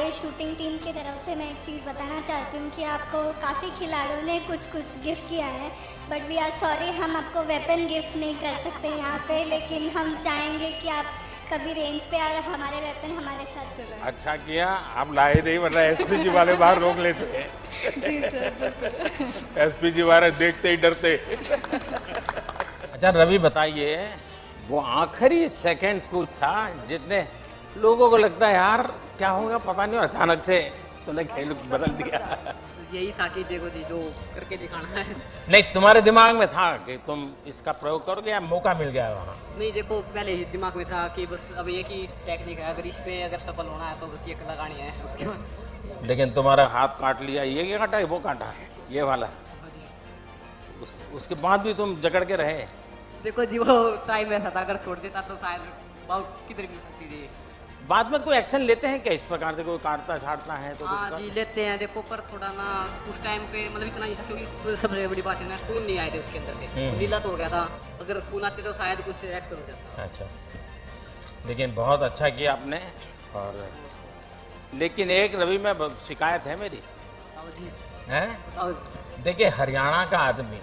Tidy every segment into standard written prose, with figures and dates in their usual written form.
हमारे shooting team की तरफ से मैं एक चीज़ बताना चाहती हूँ कि आपको काफ़ी खिलाड़ियों ने कुछ कुछ गिफ्ट किया है, बट वी आर सॉरी, हम आपको वेपन गिफ्ट नहीं कर सकते यहाँ पे, लेकिन हम चाहेंगे कि आप कभी रेंज पे और हमारे वेपन हमारे साथ चलो। अच्छा किया आप लाए नहीं, वरना एसपीजी वाले बाहर रोक लेते। जी सर, बिल्कुल। एसपीजी वाले देखते ही डरते। अच्छा रवि बताइए, वो आखिरी सेकंड्स कुछ था जितने लोगों को लगता है यार क्या होगा पता नहीं, और अचानक से तुमने खेल बदल दिया। यही था कि जेगो जी जो करके दिखाना है। नहीं तुम्हारे दिमाग में था कि तुम इसका प्रयोग करोगे या मौका मिल गया वहाँ? नहीं देखो, पहले ही दिमाग में था कि बस अब एक ही टेक्निक है, अगर इस पे अगर सफल होना है तो बस ये लगानी है, उसके बाद। लेकिन तुम्हारा हाथ काट लिया, ये क्या काटा है, वो काटा ये वाला, उसके बाद भी तुम जकड़ के रहे। देखो जी वो टाइम ऐसा था, अगर छोड़ देता तो शायद बहुत किधर मिल सकती थी। बाद में कोई एक्शन लेते हैं क्या इस प्रकार से, कोई काटता छाटता है तो हाँ कुछ जी लेते हैं, देखो पर थोड़ा ना उस टाइम पे मतलब इतना नहीं था, क्योंकि सबसे बड़ी बात है ना खून नहीं आए थे उसके अंदर से, लीला तो हो गया था, अगर खून आते तो शायद कुछ एक्शन हो जाता। अच्छा, लेकिन बहुत अच्छा किया आपने। और लेकिन एक रवि में शिकायत है मेरी, बताओ जी। हैं? बताओ जी। देखिए हरियाणा का आदमी,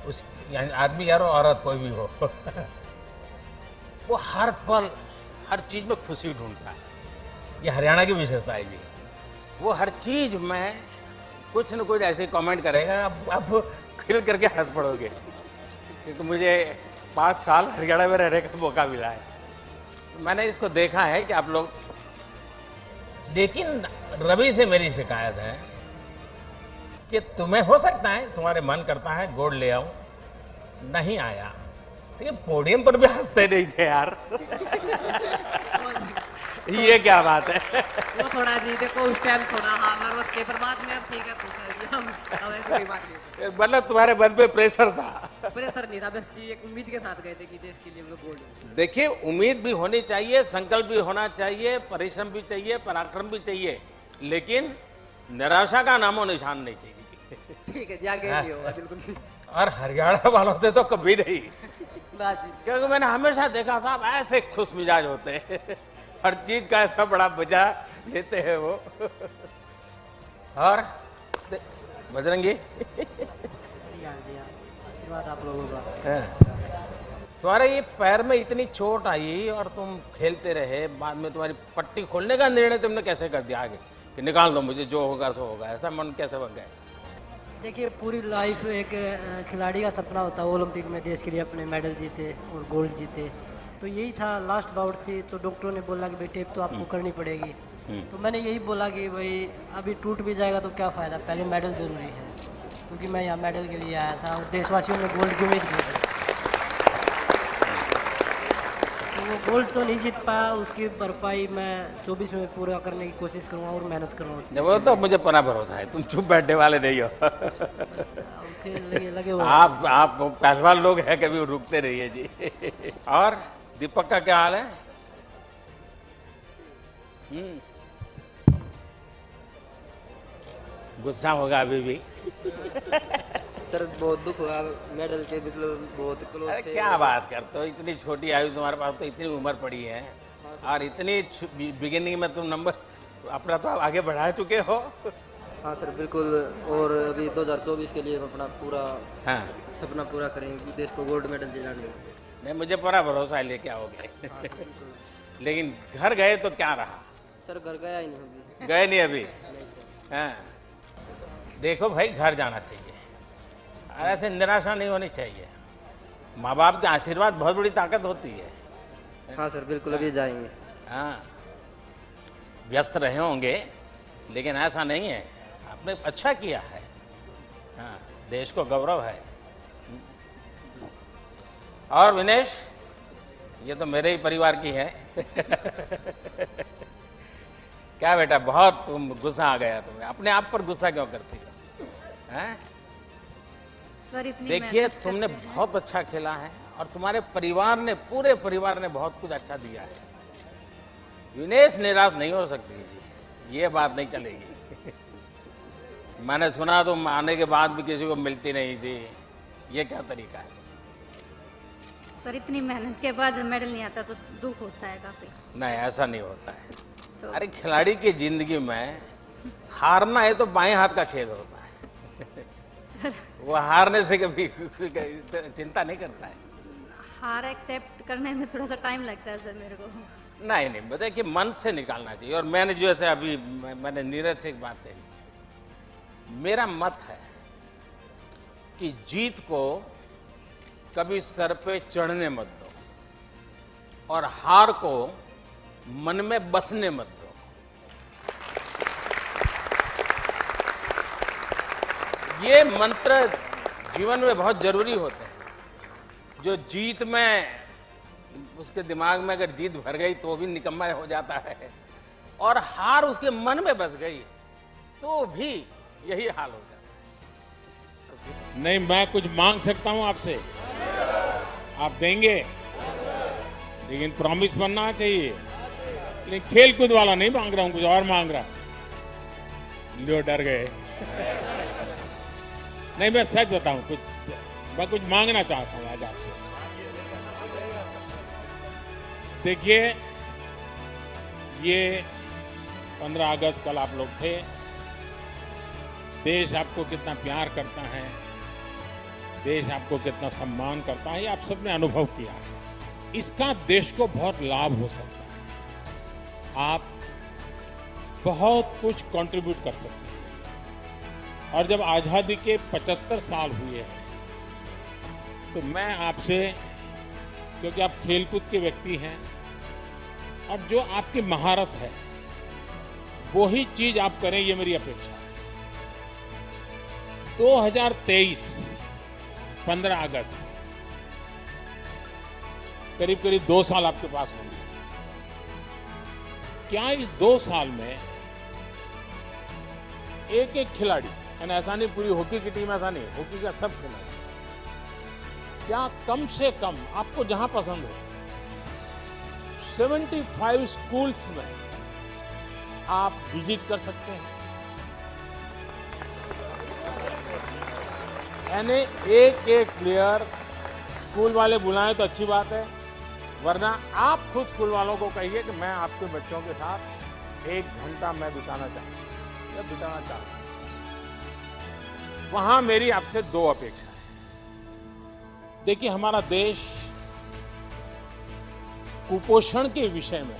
उस यानी आदमी यार औरत कोई भी हो वो हर पल हर चीज में खुशी ढूंढता है। ये हरियाणा की विशेषता है जी। वो हर चीज में कुछ न कुछ ऐसे कमेंट करेगा, अब खिल करके हंस पड़ोगे, क्योंकि मुझे 5 साल हरियाणा में रहने का मौका मिला है, तो मैंने इसको देखा है कि आप लोग। लेकिन रवि से मेरी शिकायत है कि तुम्हें हो सकता है तुम्हारे मन करता है गोल्ड ले आऊं, नहीं आया, लेकिन पोडियम पर भी हंसते नहीं थे यार। ये क्या बात है? वो थोड़ा जी देखो उस टाइम थोड़ा हाँ नर्वस थे, पर बाद में अब ठीक है, खुश है जी हम, अब ऐसी कोई बात नहीं। मतलब तुम्हारे मन पे प्रेशर था? प्रेशर नहीं था, बस जी एक उम्मीद के साथ गए थे कि देश के लिए हम लोग गोल्ड। देखिए उम्मीद भी होनी चाहिए, संकल्प भी होना चाहिए, परिश्रम भी चाहिए, पराक्रम भी चाहिए, लेकिन निराशा का नामो निशान नहीं चाहिए। ठीक है जी, आगे नहीं होगा बिल्कुल। और हरियाणा वालों से तो कभी नहीं, ना जी। क्योंकि मैंने हमेशा देखा साहब ऐसे खुश मिजाज होते हैं, हर चीज का ऐसा बड़ा मजा लेते हैं वो। और बजरंगी आशीर्वाद आप लोगों का। तुम्हारे ये पैर में इतनी चोट आई और तुम खेलते रहे, बाद में तुम्हारी पट्टी खोलने का निर्णय तुमने कैसे कर दिया आगे कि निकाल दो मुझे, जो होगा सो होगा, ऐसा मन कैसे बन गया? देखिए पूरी लाइफ एक खिलाड़ी का सपना होता है ओलंपिक में देश के लिए अपने मेडल जीते और गोल्ड जीते, तो यही था लास्ट बाउट थी, तो डॉक्टरों ने बोला कि भाई टेप तो आपको करनी पड़ेगी, तो मैंने यही बोला कि भाई अभी टूट भी जाएगा तो क्या फ़ायदा, पहले मेडल ज़रूरी है, क्योंकि मैं यहाँ मेडल के लिए आया था और देशवासियों ने गोल्ड की उम्मीद की थी। तो वो गोल्ड तो नहीं जीत पाया, उसकी भरपाई मैं 24 में पूरा करने की कोशिश करूँगा और मेहनत करूँगा। वो तो मुझे पूरा भरोसा है, तुम चुप बैठने वाले नहीं हो। उसके लिए लगे हुए आप पहलवान लोग हैं, कभी रुकते रहिए जी। और दीपक का क्या हाल है? गुस्सा होगा अभी भी? सर बहुत दुख हुआ, मेडल के मतलब बहुत क्लोज अरे थे। क्या बात करते हो, इतनी छोटी आयु तुम्हारे पास, तो इतनी उम्र पड़ी है और इतनी बिगिनिंग में तुम नंबर अपना तो आगे बढ़ा चुके हो। हाँ सर बिल्कुल, और अभी 2024 के लिए हम अपना पूरा हाँ सपना पूरा करेंगे, देश को गोल्ड मेडल दिलाने। नहीं मुझे पूरा भरोसा है लेके आओगे। लेकिन घर गए तो क्या रहा? सर घर गया ही नहीं अभी। गए नहीं अभी? नहीं सर। हाँ देखो भाई घर जाना चाहिए और ऐसे निराशा नहीं होनी चाहिए, माँ बाप के आशीर्वाद बहुत बड़ी ताकत होती है। हाँ सर बिल्कुल अभी जाएंगे। हाँ व्यस्त रहे होंगे लेकिन ऐसा नहीं है, आपने अच्छा किया है। हाँ देश को गौरव है। और विनेश ये तो मेरे ही परिवार की है। क्या बेटा बहुत तुम गुस्सा आ गया तुम्हें, अपने आप पर गुस्सा क्यों करती हो? हैं? सर इतनी देखिए मेहनत तुमने करते हैं। बहुत अच्छा खेला है और तुम्हारे परिवार ने, पूरे परिवार ने बहुत कुछ अच्छा दिया है। विनेश निराश नहीं हो सकती जी, ये बात नहीं चलेगी। मैंने सुना तुम आने के बाद भी किसी को मिलती नहीं थी, ये क्या तरीका है? सर इतनी मेहनत के बाद जब मेडल नहीं आता तो दुख होता है काफी। नहीं ऐसा नहीं होता है। तो अरे खिलाड़ी की जिंदगी में हारना है तो बाएं हाथ का खेल होता है। वो हारने से कभी चिंता नहीं करता है। हार एक्सेप्ट करने में थोड़ा सा टाइम लगता है सर मेरे को। नहीं नहीं, बताए कि मन से निकालना चाहिए। और मैंने जो है अभी मैंने नीरज से एक बात कही, मेरा मत है कि जीत को कभी सर पे चढ़ने मत दो और हार को मन में बसने मत दो। ये मंत्र जीवन में बहुत जरूरी होते हैं। जो जीत में उसके दिमाग में अगर जीत भर गई तो भी निकम्मा हो जाता है, और हार उसके मन में बस गई तो भी यही हाल हो जाता है। नहीं, मैं कुछ मांग सकता हूं आपसे, आप देंगे, लेकिन प्रॉमिस बनना चाहिए। लेकिन खेल कूद वाला नहीं मांग रहा हूं, कुछ और मांग रहा। लो डर गए। नहीं, मैं सच बताऊं, मैं कुछ मांगना चाहता हूं आज आपसे। देखिए, ये 15 अगस्त कल आप लोग थे। देश आपको कितना प्यार करता है, देश आपको कितना सम्मान करता है, ये आप सबने अनुभव किया है। इसका देश को बहुत लाभ हो सकता है। आप बहुत कुछ कंट्रीब्यूट कर सकते हैं। और जब आज़ादी के 75 साल हुए हैं, तो मैं आपसे, क्योंकि आप खेलकूद के व्यक्ति हैं और जो आपकी महारत है वो ही चीज आप करें, ये मेरी अपेक्षा है। 2023 15 अगस्त, करीब करीब 2 साल आपके पास होंगे। क्या इस 2 साल में एक एक खिलाड़ी, यानी ऐसा नहीं पूरी हॉकी की टीम, ऐसा नहीं, हॉकी का सब खिलाड़ी, क्या कम से कम आपको जहां पसंद हो 75 स्कूल्स में आप विजिट कर सकते हैं? यानी एक एक प्लेयर, स्कूल वाले बुलाएं तो अच्छी बात है, वरना आप खुद स्कूल वालों को कहिए कि मैं आपके बच्चों के साथ 1 घंटा मैं बिताना चाहता हूं। वहां मेरी आपसे 2 अपेक्षा है। देखिए, हमारा देश कुपोषण के विषय में,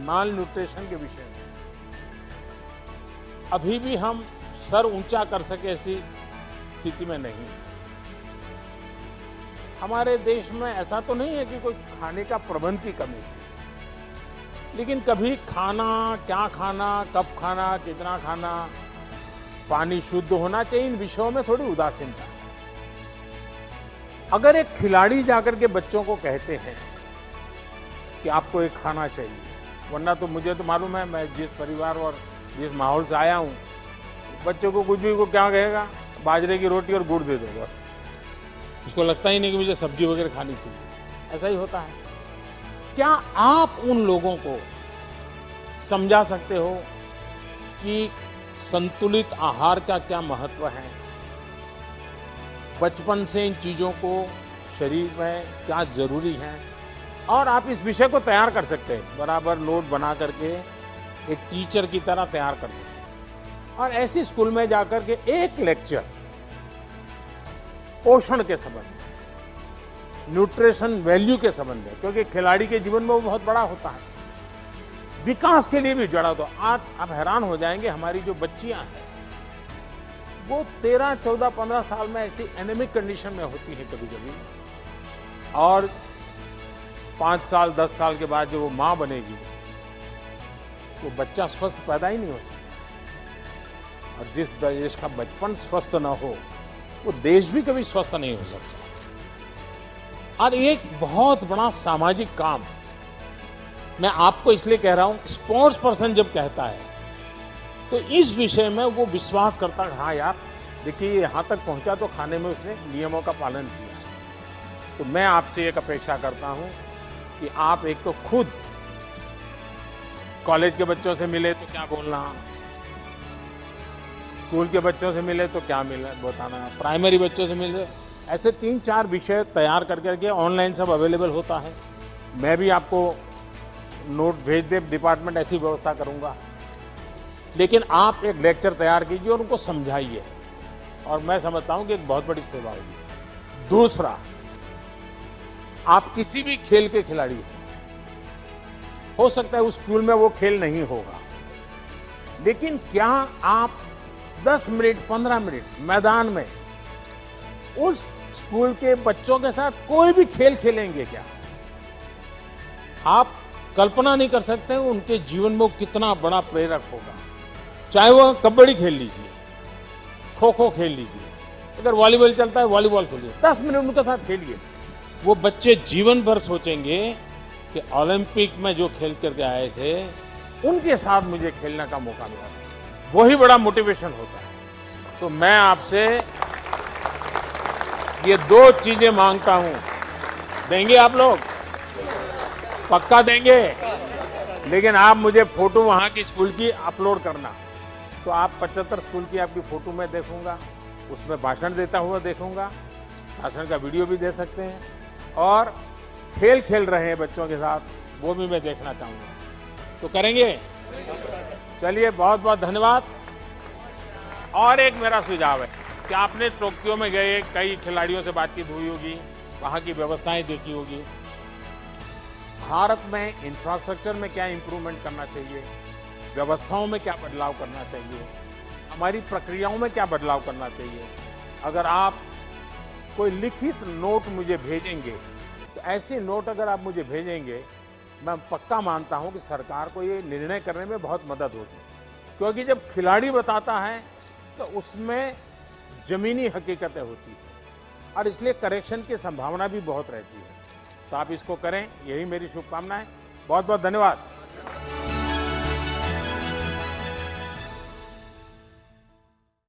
माल न्यूट्रिशन के विषय में अभी भी हम सर ऊंचा कर सके ऐसी स्थिति में नहीं। हमारे देश में ऐसा तो नहीं है कि कोई खाने का प्रबंध की कमी है, लेकिन कभी खाना, क्या खाना, कब खाना, कितना खाना, पानी शुद्ध होना चाहिए, इन विषयों में थोड़ी उदासीनता है। अगर एक खिलाड़ी जाकर के बच्चों को कहते हैं कि आपको एक खाना चाहिए, वरना तो मुझे तो मालूम है, मैं जिस परिवार और जिस माहौल से आया हूं, बच्चों को कुछ भी को क्या कहेगा, बाजरे की रोटी और गुड़ दे दो बस। उसको लगता ही नहीं कि मुझे सब्जी वगैरह खानी चाहिए। ऐसा ही होता है। क्या आप उन लोगों को समझा सकते हो कि संतुलित आहार का क्या महत्व है? बचपन से इन चीजों को शरीर में क्या जरूरी है? और आप इस विषय को तैयार कर सकते हैं, बराबर लोड बना करके एक टीचर की तरह तैयार कर सकते हैं। और ऐसी स्कूल में जाकर के एक लेक्चर पोषण के संबंध में, न्यूट्रिशन वैल्यू के संबंध में, क्योंकि खिलाड़ी के जीवन में वो बहुत बड़ा होता है, विकास के लिए भी जड़ा। तो आज आप हैरान हो जाएंगे, हमारी जो बच्चियां हैं वो 13, 14, 15 साल में ऐसी एनेमिक कंडीशन में होती है कभी कभी, और 5 साल 10 साल के बाद जो वो मां बनेगी, वो बच्चा स्वस्थ पैदा ही नहीं हो सकता। और जिस देश का बचपन स्वस्थ ना हो, वो देश भी कभी स्वस्थ नहीं हो सकता। और एक बहुत बड़ा सामाजिक काम मैं आपको इसलिए कह रहा हूं, स्पोर्ट्स पर्सन जब कहता है तो इस विषय में वो विश्वास करता है, हाँ यार देखिए यहाँ तक पहुंचा तो खाने में उसने नियमों का पालन किया। तो मैं आपसे एक अपेक्षा करता हूं कि आप एक तो खुद कॉलेज के बच्चों से मिले तो क्या बोलना, स्कूल के बच्चों से मिले तो क्या मिले बताना, प्राइमरी बच्चों से मिले, ऐसे 3-4 विषय तैयार करके ऑनलाइन सब अवेलेबल होता है। मैं भी आपको नोट भेज दे डिपार्टमेंट, ऐसी व्यवस्था करूंगा। लेकिन आप एक लेक्चर तैयार कीजिए और उनको समझाइए, और मैं समझता हूं कि एक बहुत बड़ी सेवा होगी। दूसरा, आप किसी भी खेल के खिलाड़ी हो सकता है उस स्कूल में वो खेल नहीं होगा, लेकिन क्या आप 10 मिनट 15 मिनट मैदान में उस स्कूल के बच्चों के साथ कोई भी खेल खेलेंगे क्या? आप कल्पना नहीं कर सकते उनके जीवन में वो कितना बड़ा प्रेरक होगा। चाहे वो कबड्डी खेल लीजिए, खो खो खेल लीजिए, अगर वॉलीबॉल चलता है वॉलीबॉल खेलिए, 10 मिनट उनके साथ खेलिए। वो बच्चे जीवन भर सोचेंगे कि ओलंपिक में जो खेल करके आए थे उनके साथ मुझे खेलने का मौका मिला। वही बड़ा मोटिवेशन होता है। तो मैं आपसे ये 2 चीजें मांगता हूं, देंगे आप लोग? पक्का देंगे? लेकिन आप मुझे फोटो वहां की स्कूल की अपलोड करना। तो आप 75 स्कूल की आपकी फोटो मैं देखूंगा, उसमें भाषण देता हुआ देखूंगा, भाषण का वीडियो भी दे सकते हैं, और खेल खेल रहे हैं बच्चों के साथ, वो भी मैं देखना चाहूंगा। तो करेंगे? चलिए, बहुत बहुत धन्यवाद। और एक मेरा सुझाव है कि आपने टोक्यो में गए, कई खिलाड़ियों से बातचीत हुई होगी, वहाँ की व्यवस्थाएं देखी होगी। भारत में इंफ्रास्ट्रक्चर में क्या इंप्रूवमेंट करना चाहिए, व्यवस्थाओं में क्या बदलाव करना चाहिए, हमारी प्रक्रियाओं में क्या बदलाव करना चाहिए। अगर आप कोई लिखित नोट मुझे भेजेंगे, तो ऐसे नोट अगर आप मुझे भेजेंगे, मैं पक्का मानता हूं कि सरकार को ये निर्णय करने में बहुत मदद होगी। क्योंकि जब खिलाड़ी बताता है तो उसमें जमीनी हकीकतें होती है, और इसलिए करेक्शन की संभावना भी बहुत रहती है। तो आप इसको करें, यही मेरी शुभकामनाएं। बहुत बहुत धन्यवाद।